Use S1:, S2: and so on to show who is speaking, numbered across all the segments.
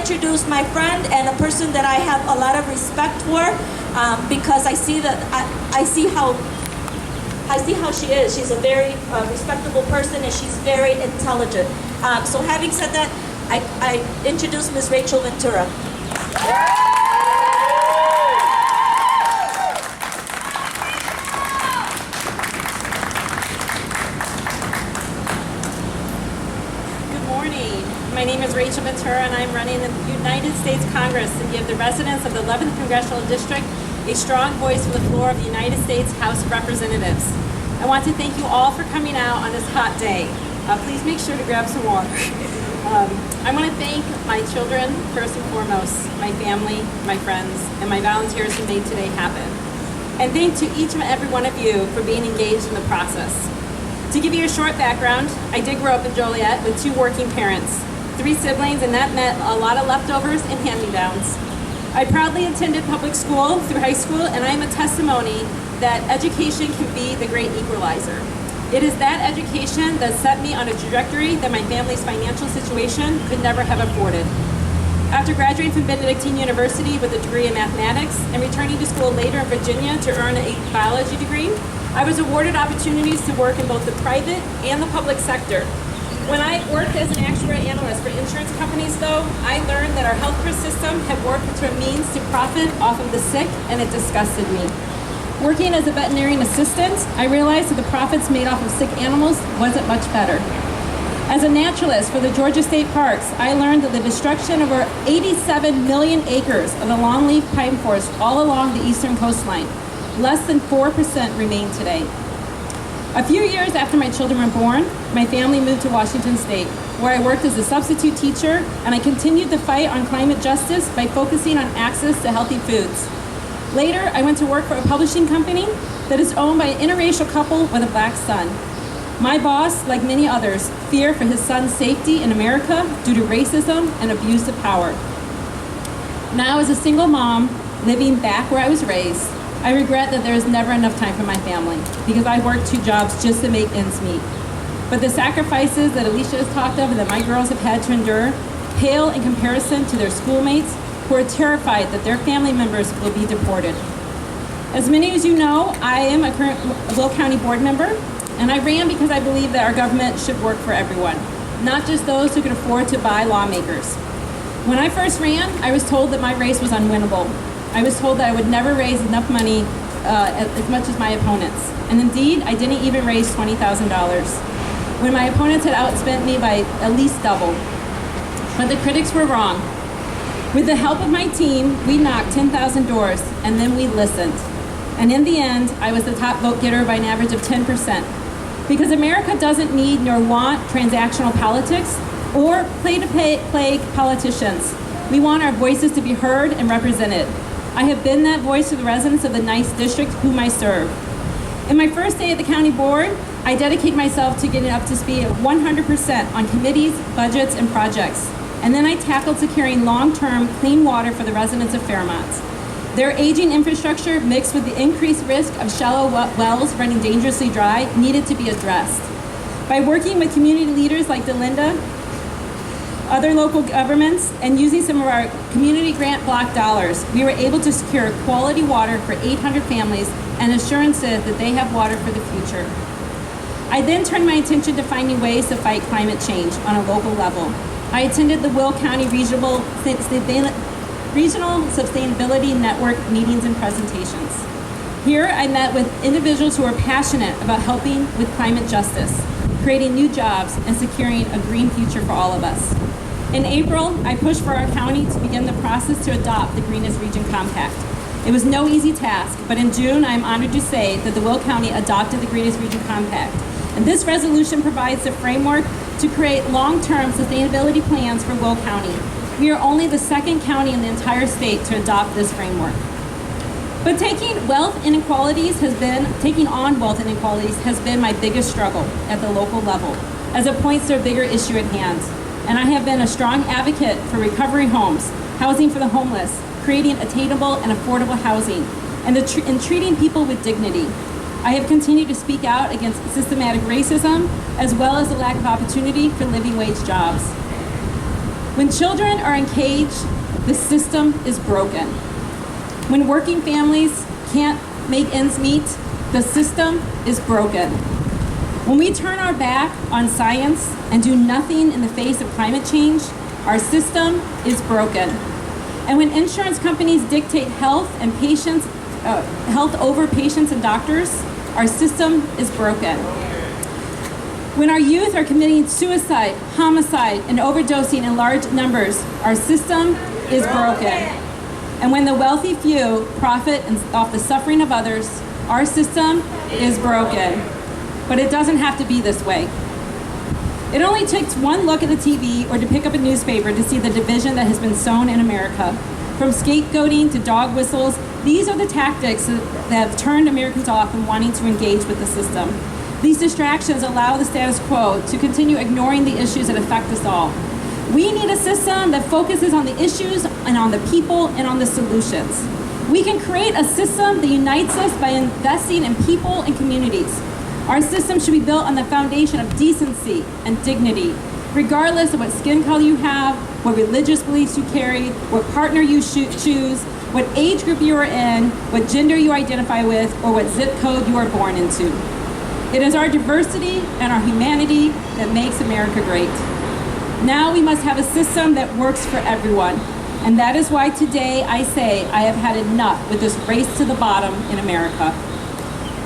S1: introduce my friend and a person that I have a lot of respect for, because I see how she is. She's a very respectable person, and she's very intelligent. So having said that, I introduce Ms. Rachel Ventura.
S2: My name is Rachel Ventura, and I'm running the United States Congress to give the residents of the 11th Congressional District a strong voice from the floor of the United States House of Representatives. I want to thank you all for coming out on this hot day. Please make sure to grab some water. I want to thank my children, first and foremost, my family, my friends, and my volunteers who made today happen. And thank to each and every one of you for being engaged in the process. To give you a short background, I did grow up in Joliet with 2 working parents, 3 siblings, and that meant a lot of leftovers and hand-me-downs. I proudly attended public school through high school, and I am a testimony that education can be the great equalizer. It is that education that set me on a trajectory that my family's financial situation could never have afforded. After graduating from Benedictine University with a degree in mathematics and returning to school later in Virginia to earn a biology degree, I was awarded opportunities to work in both the private and the public sector. When I worked as an actuary analyst for insurance companies, though, I learned that our healthcare system had morphed into a means to profit off of the sick, and it disgusted me. Working as a veterinarian assistant, I realized that the profits made off of sick animals wasn't much better. As a naturalist for the Georgia State Parks, I learned that the destruction of over 87 million acres of the longleaf pine forest all along the eastern coastline, less than 4% remain today. A few years after my children were born, my family moved to Washington State, where I worked as a substitute teacher, and I continued the fight on climate justice by focusing on access to healthy foods. Later, I went to work for a publishing company that is owned by an interracial couple with a black son. My boss, like many others, feared for his son's safety in America due to racism and abuse of power. Now, as a single mom living back where I was raised, I regret that there is never enough time for my family because I worked 2 jobs just to make ends meet. But the sacrifices that Alicia has talked of and that my girls have had to endure pale in comparison to their schoolmates who are terrified that their family members will be deported. As many as you know, I am a current Will County board member, and I ran because I believe that our government should work for everyone, not just those who can afford to buy lawmakers. When I first ran, I was told that my race was unwinnable. I was told that I would never raise enough money as much as my opponents. And indeed, I didn't even raise $20,000, when my opponents had outspent me by at least double. But the critics were wrong. With the help of my team, we knocked 10,000 doors, and then we listened. And in the end, I was the top vote getter by an average of 10%. Because America doesn't need nor want transactional politics or play-to-play politicians. We want our voices to be heard and represented. I have been that voice to the residents of the nice district whom I serve. In my first day at the county board, I dedicate myself to getting up to speed 100% on committees, budgets, and projects. And then I tackled securing long-term clean water for the residents of Fairmont. Their aging infrastructure mixed with the increased risk of shallow wells running dangerously dry needed to be addressed. By working with community leaders like Delinda, other local governments, and using some of our community grant block dollars, we were able to secure quality water for 800 families and assurances that they have water for the future. I then turned my attention to finding ways to fight climate change on a local level. I attended the Will County Regional Sustainability Network meetings and presentations. Here I met with individuals who are passionate about helping with climate justice, creating new jobs, and securing a green future for all of us. In April, I pushed for our county to begin the process to adopt the Greenest Region Compact. It was no easy task, but in June, I am honored to say that the Will County adopted the Greenest Region Compact. And this resolution provides the framework to create long-term sustainability plans for Will County. We are only the 2nd county in the entire state to adopt this framework. But taking on wealth inequalities has been my biggest struggle at the local level, as it points to a bigger issue at hand. And I have been a strong advocate for recovery homes, housing for the homeless, creating attainable and affordable housing, and treating people with dignity. I have continued to speak out against systematic racism, as well as the lack of opportunity for living wage jobs. When children are in cage, the system is broken. When working families can't make ends meet, the system is broken. When we turn our back on science and do nothing in the face of climate change, our system is broken. And when insurance companies dictate health over patients and doctors, our system is broken. When our youth are committing suicide, homicide, and overdosing in large numbers, our system is broken. And when the wealthy few profit off the suffering of others, our system is broken. But it doesn't have to be this way. It only takes one look at the TV or to pick up a newspaper to see the division that has been sown in America. From scapegoating to dog whistles, these are the tactics that have turned Americans off from wanting to engage with the system. These distractions allow the status quo to continue ignoring the issues that affect us all. We need a system that focuses on the issues and on the people and on the solutions. We can create a system that unites us by investing in people and communities. Our system should be built on the foundation of decency and dignity, regardless of what skin color you have, what religious beliefs you carry, what partner you choose, what age group you are in, what gender you identify with, or what zip code you are born into. It is our diversity and our humanity that makes America great. Now we must have a system that works for everyone. And that is why today I say I have had enough with this race to the bottom in America.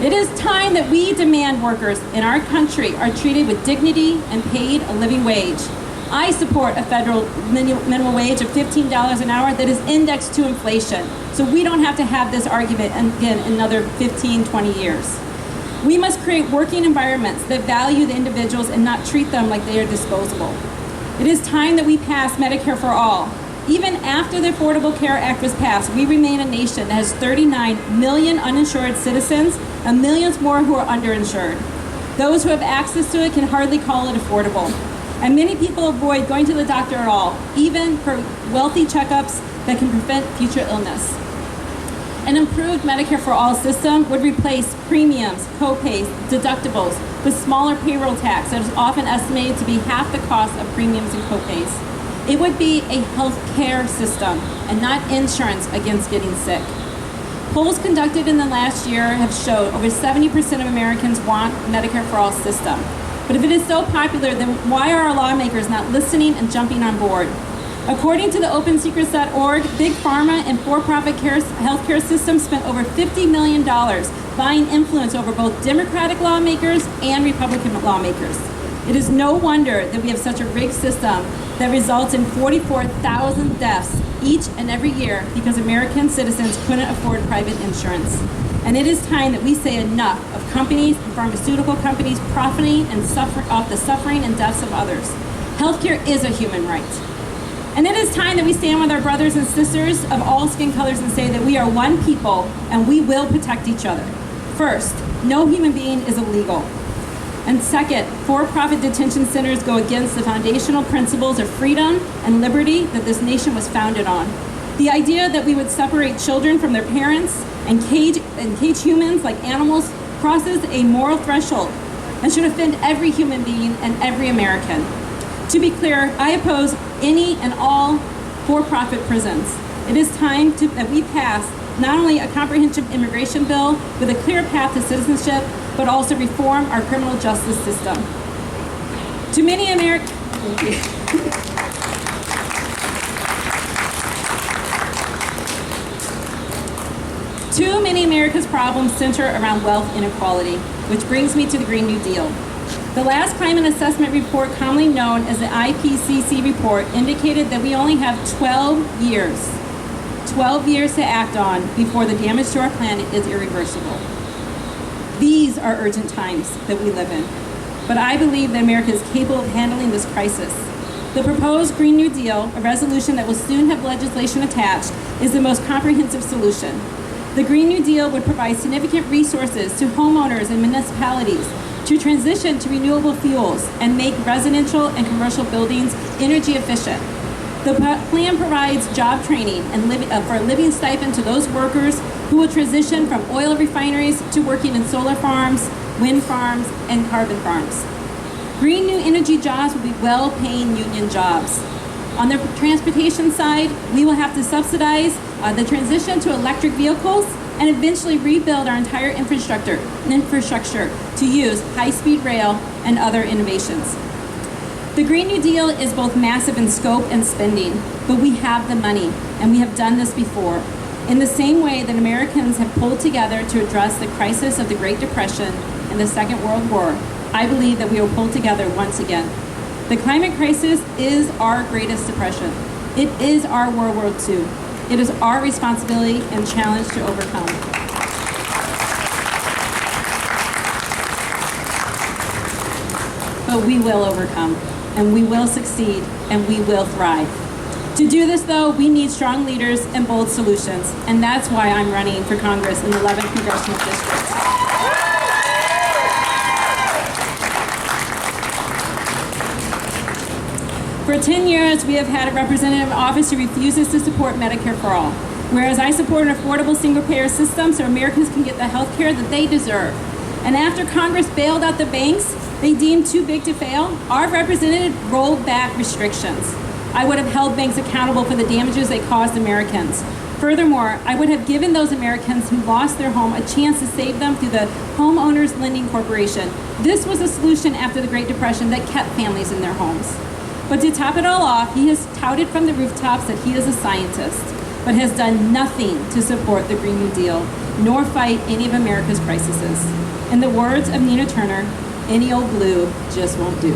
S2: It is time that we demand workers in our country are treated with dignity and paid a living wage. I support a federal minimum wage of $15 an hour that is indexed to inflation, so we don't have to have this argument again in another 15, 20 years. We must create working environments that value the individuals and not treat them like they are disposable. It is time that we pass Medicare for all. Even after the Affordable Care Act was passed, we remain a nation that has 39 million uninsured citizens and millions more who are underinsured. Those who have access to it can hardly call it affordable. And many people avoid going to the doctor at all, even for wealthy checkups that can prevent future illness. An improved Medicare for All system would replace premiums, co-pays, deductibles with smaller payroll tax that is often estimated to be half the cost of premiums and co-pays. It would be a health care system and not insurance against getting sick. Polls conducted in the last year have showed over 70% of Americans want Medicare for All system. But if it is so popular, then why are our lawmakers not listening and jumping on board? According to the OpenSecrets.org, big pharma and for-profit healthcare systems spent over $50 million buying influence over both Democratic lawmakers and Republican lawmakers. It is no wonder that we have such a rigged system that results in 44,000 deaths each and every year because American citizens couldn't afford private insurance. And it is time that we say enough of companies and pharmaceutical companies profiting and off the suffering and deaths of others. Healthcare is a human right. And it is time that we stand with our brothers and sisters of all skin colors and say that we are one people and we will protect each other. First, no human being is illegal. And second, for-profit detention centers go against the foundational principles of freedom and liberty that this nation was founded on. The idea that we would separate children from their parents and cage humans like animals crosses a moral threshold and should offend every human being and every American. To be clear, I oppose any and all for-profit prisons. It is time that we pass not only a comprehensive immigration bill with a clear path to citizenship, but also reform our criminal justice system. Too many Americans, Too many America's problems center around wealth inequality, which brings me to the Green New Deal. The last climate assessment report, commonly known as the IPCC report, indicated that we only have 12 years to act on before the damage to our planet is irreversible. These are urgent times that we live in, but I believe that America is capable of handling this crisis. The proposed Green New Deal, a resolution that will soon have legislation attached, is the most comprehensive solution. The Green New Deal would provide significant resources to homeowners and municipalities to transition to renewable fuels and make residential and commercial buildings energy efficient. The plan provides job training and for a living stipend to those workers who will transition from oil refineries to working in solar farms, wind farms, and carbon farms. Green new energy jobs will be well-paying union jobs. On the transportation side, we will have to subsidize the transition to electric vehicles and eventually rebuild our entire infrastructure to use high-speed rail and other innovations. The Green New Deal is both massive in scope and spending, but we have the money, and we have done this before. In the same way that Americans have pulled together to address the crisis of the Great Depression and the Second World War, I believe that we will pull together once again. The climate crisis is our greatest depression. It is our World War II. It is our responsibility and challenge to overcome. But we will overcome, and we will succeed, and we will thrive. To do this, though, we need strong leaders and bold solutions, and that's why I'm running for Congress in the 11th Congressional District. For 10 years, we have had a representative in office who refuses to support Medicare for all, whereas I support an affordable single-payer system so Americans can get the health care that they deserve. And after Congress bailed out the banks they deemed too big to fail, our representative rolled back restrictions. I would have held banks accountable for the damages they caused Americans. Furthermore, I would have given those Americans who lost their home a chance to save them through the Homeowners Lending Corporation. This was a solution after the Great Depression that kept families in their homes. But to top it all off, he has touted from the rooftops that he is a scientist, but has done nothing to support the Green New Deal, nor fight any of America's crises. In the words of Nina Turner, any old blue just won't do.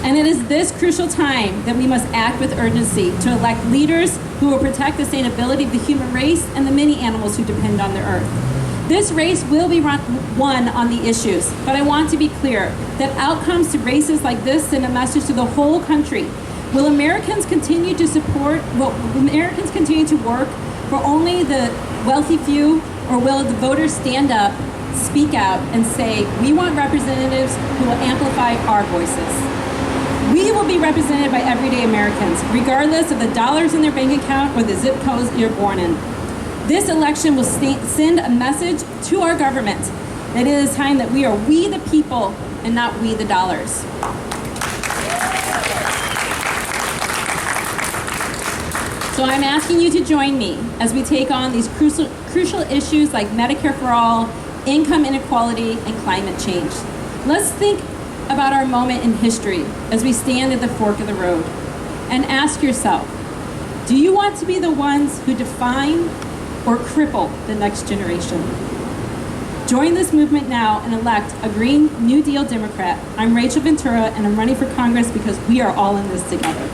S2: And it is this crucial time that we must act with urgency to elect leaders who will protect the sustainability of the human race and the many animals who depend on the earth. This race will be won on the issues, but I want to be clear that outcomes to races like this send a message to the whole country. Will Americans continue to work for only the wealthy few, or will the voters stand up, speak out, and say, we want representatives who will amplify our voices? We will be represented by everyday Americans, regardless of the dollars in their bank account or the zip codes you're born in. This election will send a message to our government that it is time that we are we the people and not we the dollars. So I'm asking you to join me as we take on these crucial issues like Medicare for all, income inequality, and climate change. Let's think about our moment in history as we stand at the fork of the road and ask yourself, do you want to be the ones who define or cripple the next generation? Join this movement now and elect a Green New Deal Democrat. I'm Rachel Ventura, and I'm running for Congress because we are all in this together.